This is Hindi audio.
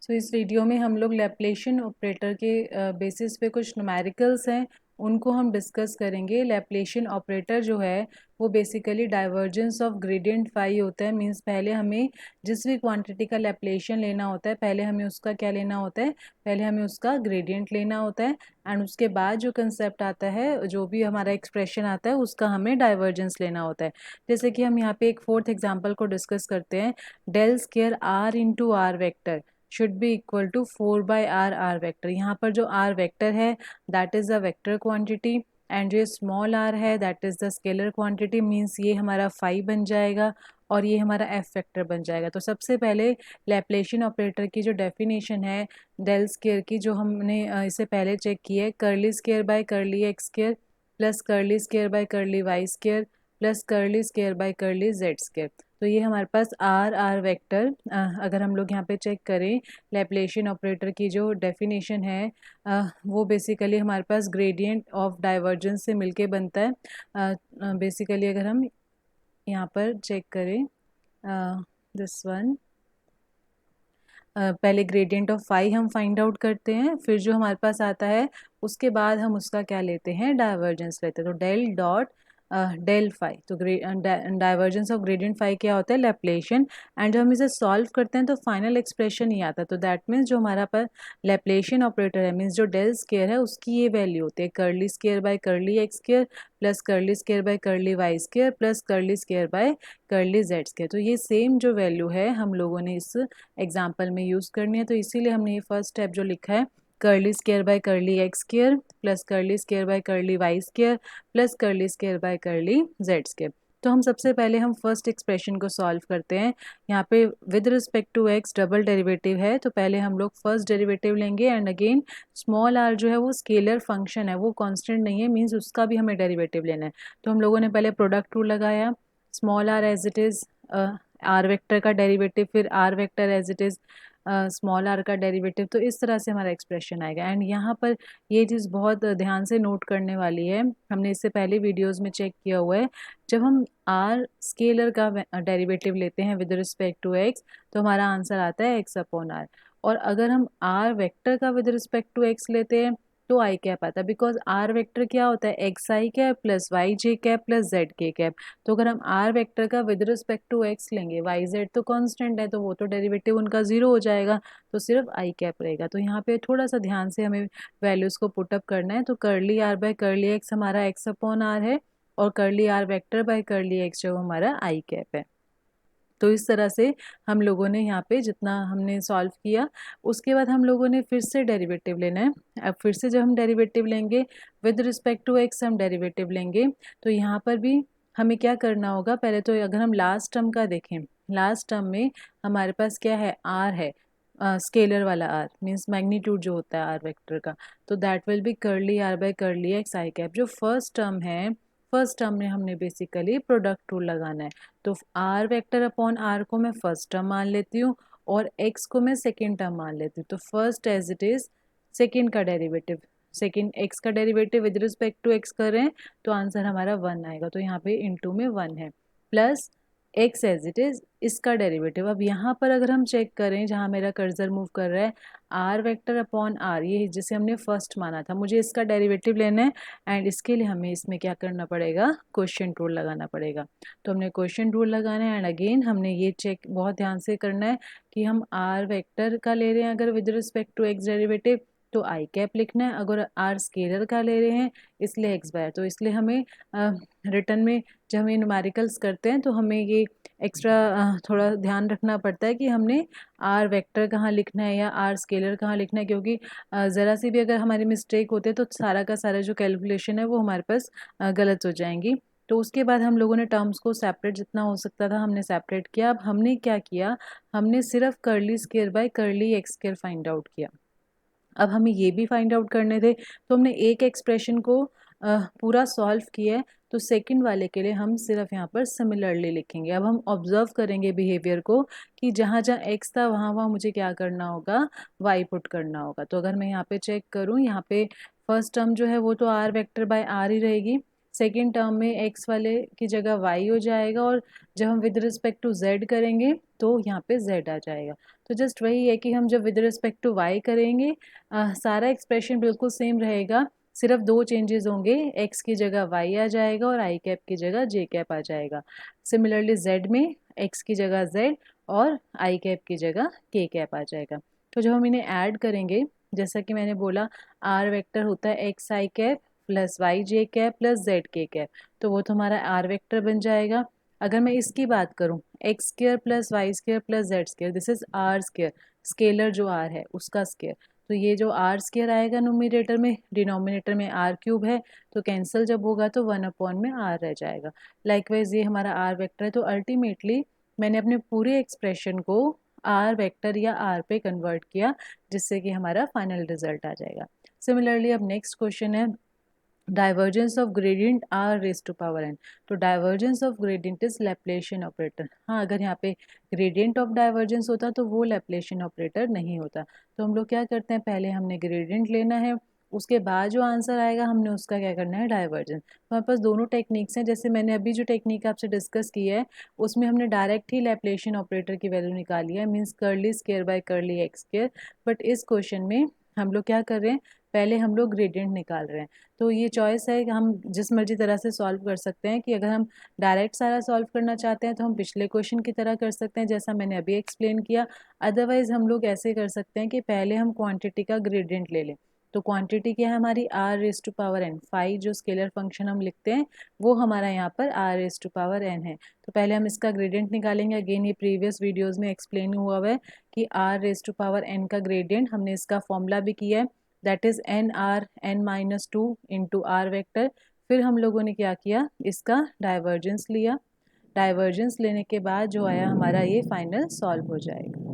इस वीडियो में हम लोग लैप्लेशियन ऑपरेटर के बेसिस पे कुछ न्यूमेरिकल्स हैं उनको हम डिस्कस करेंगे। लैप्लेशियन ऑपरेटर जो है वो basically divergence of gradient phi होता है। मींस पहले हमें जिस भी क्वांटिटी का लैप्लेशियन लेना होता है पहले हमें उसका क्या लेना होता है, पहले हमें उसका ग्रेडियंट लेना होता है एंड उसके बाद जो कंसेप्ट आता है, जो भी हमारा एक्सप्रेशन आता है उसका हमें डाइवर्जेंस लेना होता है। जैसे कि हम यहाँ पे एक फोर्थ एग्जाम्पल को डिस्कस करते हैं। Del square r into r vector should be equal to 4/r vector. यहाँ पर जो r वेक्टर है that is the vector quantity and जो स्मॉल r है that is the scalar quantity. Means ये हमारा फाई बन जाएगा और ये हमारा f वेक्टर बन जाएगा। तो सबसे पहले लैप्लेशियन ऑपरेटर की जो डेफिनेशन है डेल स्केयर की, जो हमने इससे पहले चेक की है, curly square by curly x square plus curly square by curly y square plus curly square by curly z square. तो ये हमारे पास आर वेक्टर, अगर हम लोग यहाँ पे चेक करें लैप्लेशियन ऑपरेटर की जो डेफिनेशन है वो बेसिकली हमारे पास ग्रेडियंट ऑफ डाइवर्जेंस से मिलके बनता है। बेसिकली अगर हम यहाँ पर चेक करें दिस वन, पहले ग्रेडियंट ऑफ फाई हम फाइंड आउट करते हैं, फिर जो हमारे पास आता है उसके बाद हम उसका क्या लेते हैं, डाइवर्जेंस लेते हैं। तो डेल डॉट डेल फाई, तो डाइवर्जेंस ऑफ ग्रेडियंट फाई क्या होता है, लैप्लेशियन। एंड जब हम इसे सॉल्व करते हैं तो फाइनल एक्सप्रेशन ही आता है। तो दैट मीन्स जो हमारा पर लैप्लेशियन ऑपरेटर है मीन्स जो डेल स्केयर है उसकी ये वैल्यू होती है curly square by curly x square plus curly square by curly y square plus curly square by curly z square. तो ये सेम जो वैल्यू है हम लोगों ने इस एग्जाम्पल में यूज़ करनी है। तो इसीलिए हमने ये फर्स्ट स्टेप जो लिखा है curly square by curly x square plus curly square by curly y square plus curly square by curly z square. तो हम सबसे पहले हम फर्स्ट एक्सप्रेशन को सॉल्व करते हैं। यहाँ पे with respect to x double derivative है, तो पहले हम लोग फर्स्ट डेरिवेटिव लेंगे एंड अगेन स्मॉल आर जो है वो स्केलर फंक्शन है, वो कांस्टेंट नहीं है, मींस उसका भी हमें डेरिवेटिव लेना है। तो हम लोगों ने पहले प्रोडक्ट रूल लगाया, small r as it is r vector का डेरिवेटिव, फिर r vector as it is small r का डेरिवेटिव। तो इस तरह से हमारा एक्सप्रेशन आएगा। एंड यहाँ पर ये चीज़ बहुत ध्यान से नोट करने वाली है, हमने इससे पहले वीडियोस में चेक किया हुआ है। जब हम आर स्केलर का डेरिवेटिव लेते हैं विद रिस्पेक्ट टू एक्स तो हमारा आंसर आता है एक्स अपॉन आर, और अगर हम आर वेक्टर का विद रिस्पेक्ट टू एक्स लेते हैं तो आई कैप आता है, बिकॉज आर वेक्टर क्या होता है, x i cap plus Y J cap plus Z के कैप। तो अगर हम आर वेक्टर का विद रिस्पेक्ट टू एक्स लेंगे, वाई जेड तो कांस्टेंट है तो वो तो डेरिवेटिव उनका जीरो हो जाएगा, तो सिर्फ आई कैप रहेगा। तो यहाँ पे थोड़ा सा ध्यान से हमें वैल्यूज को पुटअप करना है। तो curly r by curly x हमारा एक्स अपॉन आर है और curly r vector by curly x जो हमारा आई कैप है। तो इस तरह से हम लोगों ने यहाँ पे जितना हमने सॉल्व किया उसके बाद हम लोगों ने फिर से डेरिवेटिव लेना है। अब फिर से जब हम डेरिवेटिव लेंगे विद रिस्पेक्ट टू एक्स हम डेरिवेटिव लेंगे, तो यहाँ पर भी हमें क्या करना होगा, पहले तो अगर हम लास्ट टर्म का देखें, लास्ट टर्म में हमारे पास क्या है, आर है, स्केलर वाला आर मीन्स मैग्नीट्यूड जो होता है आर वेक्टर का। तो that will be curly r by curly x i cap. जो फर्स्ट टर्म है, फर्स्ट टर्म में हमने बेसिकली प्रोडक्ट रूल लगाना है। तो आर वेक्टर अपॉन आर को मैं फर्स्ट टर्म मान लेती हूँ और एक्स को मैं सेकेंड टर्म मान लेती हूँ। तो first as it is second का डेरिवेटिव, सेकेंड एक्स का derivative with respect to x कर रहे हैं तो आंसर हमारा 1 आएगा। तो यहाँ पे इनटू में 1 है plus x as it is इसका डेरिवेटिव। अब यहाँ पर अगर हम चेक करें जहाँ मेरा कर्सर मूव कर रहा है, आर वेक्टर अपॉन आर ये जिसे हमने फर्स्ट माना था, मुझे इसका डेरिवेटिव लेना है एंड इसके लिए हमें इसमें क्या करना पड़ेगा, क्वोशिएंट रूल लगाना पड़ेगा। तो हमने क्वोशिएंट रूल लगाना है एंड अगेन हमने ये चेक बहुत ध्यान से करना है कि हम आर वेक्टर का ले रहे हैं अगर with respect to x derivative तो आई कैप लिखना है, अगर आर स्केलर का ले रहे हैं इसलिए एक्स बार। तो इसलिए हमें रिटर्न में जब हम न्यूमेरिकल्स करते हैं तो हमें ये एक्स्ट्रा थोड़ा ध्यान रखना पड़ता है कि हमने आर वेक्टर कहाँ लिखना है या आर स्केलर कहाँ लिखना है, क्योंकि ज़रा सी भी अगर हमारी मिस्टेक होती है तो सारा का सारा जो कैलकुलेशन है वो हमारे पास गलत हो जाएंगी। तो उसके बाद हम लोगों ने टर्म्स को सेपरेट जितना हो सकता था हमने सेपरेट किया। अब हमने क्या किया, हमने सिर्फ curly square by curly x square find out किया। अब हमें ये भी फाइंड आउट करने थे, तो हमने एक एक्सप्रेशन को पूरा सॉल्व किया है, तो सेकंड वाले के लिए हम सिर्फ यहाँ पर सिमिलरली लिखेंगे। अब हम ऑब्जर्व करेंगे बिहेवियर को कि जहाँ जहाँ एक्स था वहाँ वहाँ मुझे क्या करना होगा, वाई पुट करना होगा। तो अगर मैं यहाँ पे चेक करूँ, यहाँ पे फर्स्ट टर्म जो है वो तो आर वेक्टर बाय आर ही रहेगी, सेकेंड टर्म में एक्स वाले की जगह वाई हो जाएगा, और जब हम विद रिस्पेक्ट टू जेड करेंगे तो यहाँ पे जेड आ जाएगा। तो जस्ट वही है कि हम जब विद रिस्पेक्ट टू वाई करेंगे सारा एक्सप्रेशन बिल्कुल सेम रहेगा, सिर्फ दो चेंजेस होंगे, एक्स की जगह वाई आ जाएगा और आई कैप की जगह जे कैप आ जाएगा। सिमिलरली जेड में एक्स की जगह जेड और आई कैप की जगह के कैप आ जाएगा। तो जब हम इन्हें ऐड करेंगे, जैसा कि मैंने बोला आर वेक्टर होता है x i cap plus Y J cap plus Z के कैप, तो वो तो हमारा आर वेक्टर बन जाएगा। अगर मैं इसकी बात करूं x square plus y square plus z square, this is r square, scalar जो आर है उसका स्क्र, तो ये जो आर स्क्र आएगा नोमिनेटर में, डिनोमिनेटर में आर क्यूब है, तो कैंसिल जब होगा तो 1 में आर रह जाएगा। लाइकवाइज ये हमारा आर वेक्टर है। तो अल्टीमेटली मैंने अपने पूरे एक्सप्रेशन को आर वेक्टर या आर पे कन्वर्ट किया, जिससे कि हमारा फाइनल रिजल्ट आ जाएगा। सिमिलरली अब नेक्स्ट क्वेश्चन है divergence of gradient R raise to power N. तो divergence of gradient is Laplacian operator. हाँ, अगर यहाँ पे ग्रेडियंट ऑफ डाइवर्जेंस होता तो वो लैप्लेशियन ऑपरेटर नहीं होता। तो हम लोग क्या करते हैं, पहले हमने ग्रेडियंट लेना है, उसके बाद जो आंसर आएगा हमने उसका क्या करना है, डाइवर्जेंस। तो हमारे पास दोनों टेक्निक्स हैं, जैसे मैंने अभी जो टेक्निक आपसे डिस्कस की है उसमें हमने डायरेक्ट ही लैप्लेशियन ऑपरेटर की वैल्यू निकाली है, means curly square by curly x square. But इस क्वेश्चन में हम लोग क्या कर रहे हैं, पहले हम लोग ग्रेडियंट निकाल रहे हैं। तो ये चॉइस है कि हम जिस मर्जी तरह से सॉल्व कर सकते हैं, कि अगर हम डायरेक्ट सारा सॉल्व करना चाहते हैं तो हम पिछले क्वेश्चन की तरह कर सकते हैं जैसा मैंने अभी एक्सप्लेन किया। अदरवाइज हम लोग ऐसे कर सकते हैं कि पहले हम क्वांटिटी का ग्रेडियंट ले लें। तो क्वांटिटी क्या है हमारी, r raise to power n, phi जो स्केलर फंक्शन हम लिखते हैं वो हमारा यहाँ पर r raise to power n है। तो पहले हम इसका ग्रेडियंट निकालेंगे। अगेन ये प्रीवियस वीडियोज़ में एक्सप्लेन हुआ है कि r raise to power n का ग्रेडियंट, हमने इसका फॉर्मूला भी किया है, that is n r n minus two into r vector. फिर हम लोगों ने क्या किया, इसका डाइवर्जेंस लिया, डाइवर्जेंस लेने के बाद जो आया हमारा ये फाइनल सॉल्व हो जाएगा।